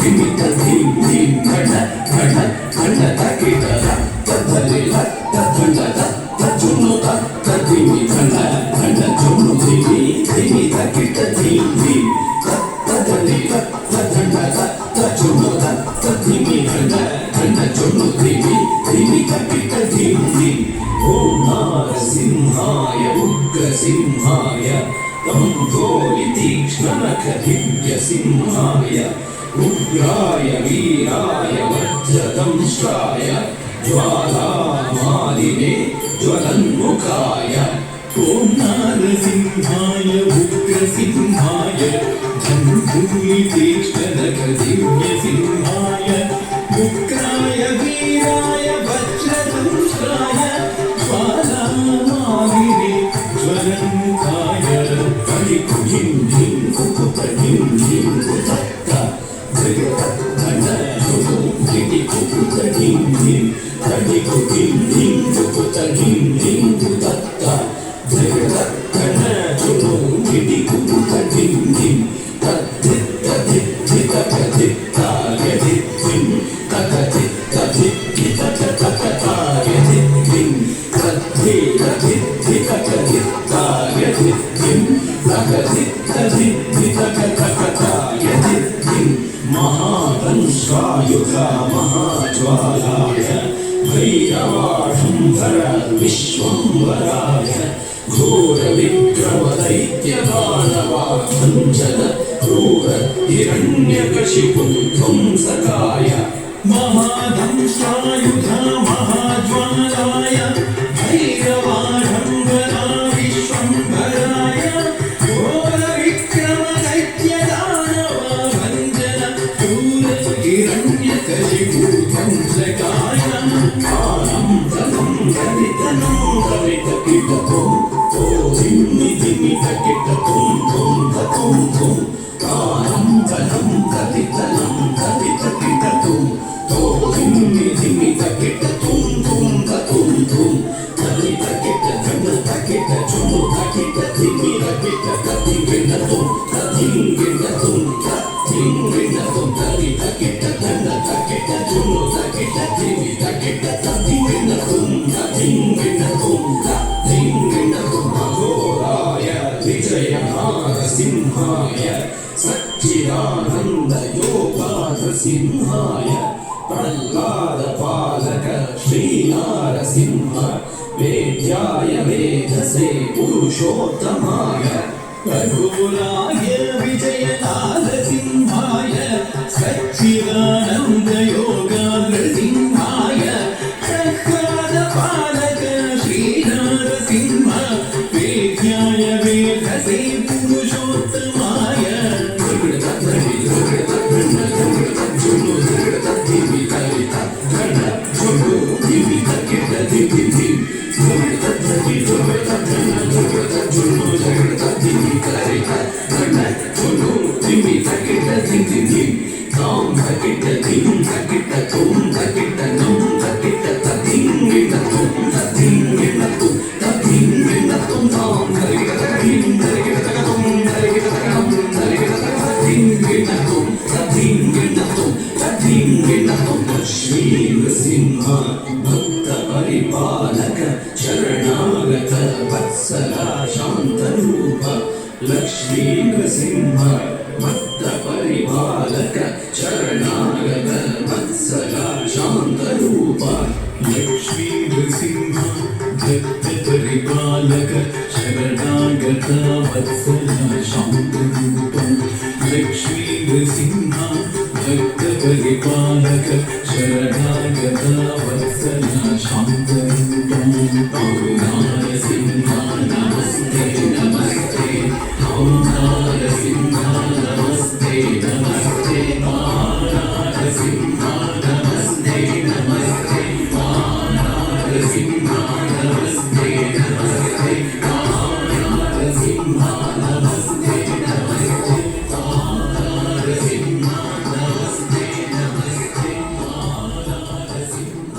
ಧಿಮಿತ ಧಿಂ ಧಿಂ ಘಟ ಘಟ ಘಟ ತಕಿಟ ತದ್ದಲಿಲ ತದ್ದುಂಡದ ತಜ್ಜುನುತ ತದ್ದಿಮಿ ಘಟ ಘಟ ಜುನು ಧಿಮಿ ಧಿಮಿ ತಕಿಟ ಧಿಂ ಧಿಂ ತದ್ದಲಿಲ ತದ್ದುಂಡದ ತಜ್ಜುನುತ ತದ್ದಿಮಿ ಘಟ ಘಟ ಜುನು ಧಿಮಿ ಧಿಮಿ ತಕಿಟ ಧಿಂ ಧಿಂ ಓಂ ನಾರಸಿಂಹಾಯ ಉಗ್ರಸಿಂಹಾಯ तं तीक्ष्णनखदिव्यसिंहाय उग्राय वीराय वज्रदंष्ट्राय ज्वालामालिने ज्वलन्मुखाय ॐ नारसिंहाय उग्रसिंहाय तीक्ष्णनखदिव्यसिंहाय उग्राय वीराय वज्रदंष्ट्राय ज्वालामालिने ज्वलन्मुखाय धिं धिं कुकुट धिं धिं कुतत्ता जगत धन जुगु धिं कुकुट धिं धिं धनिकु धिं धिं कुकुट धिं धिं कुतत्ता जगत धन जुगु धिं कुकुट धिं धिं तद्धित तद्धित तद्धित तार्यधित धिं तद्धित तद्धित तार्यधित धिं तद्धित तद्धित तद्धित तार्यधित धिं महादंशायुधा महाज्वालाय भैरवाढम्बर विश्वम्भराय घोरविक्रमदैत्यदानवाभञ्जन क्रूर हिरण्यकशिपु ध्वंसकाय महादंशायुधा महाज्वालाय भैरवाढम्बर विश्वम्भराय हिरण्यकशिपूध्वंसकाय आनन्दनं गदितनं कवितकिटतं ओ धिम्मि धिमि तकिटतं तं ततं तं आनन्दनं गदितनं कवितकिटतं ओ धिम्मि धिमि तकिटतं तं ततं तं कवितकिट घन तकिट जुनु तकिट धिमि तकिट ततिगिणतं ततिगिणतं ततिगिणतं तकिट घन तकिट जुनु तकिट धिमि तकिट ततिगिणतं ततिगिणतं ततिगिणतं अघोराय विजय नारसिंहाय सच्चिदानन्द योगानृसिंहाय प्रह्लादपालक श्रीनारसिंह वेद्याय वेधसे पुरुषोत्तमाय रघुराय विजय नारसिंहाय सच्चिदानन्द योगानृसिंहाय प्रह्लादपालक श्रीनारसिंह वेद्याय वेधसे पुरुषोत्तमाय श्रीनृसिंह भक्त परिपालक शरणागत वत्सला शान्तरूप लक्ष्मी नृसिंह भक्त परिपालक शरणागत वत्सला शान्तरूप लक्ष्मी नृसिंह भक्त परिपालक शरणागत वत्सला शान्तरूप लक्ष्मी नृसिंह भक्त परिपालक शरणागत वत्सला शान्तरूपं नारसिंह नमस्ते नमस्ते ॐ नारसिंह नमस्ते नमस्ते नारसिंह नमस्ते नमस्ते नारसिंह नमस्ते नमस्ते नारसिंह नमस्ते नमस्ते नारसिंह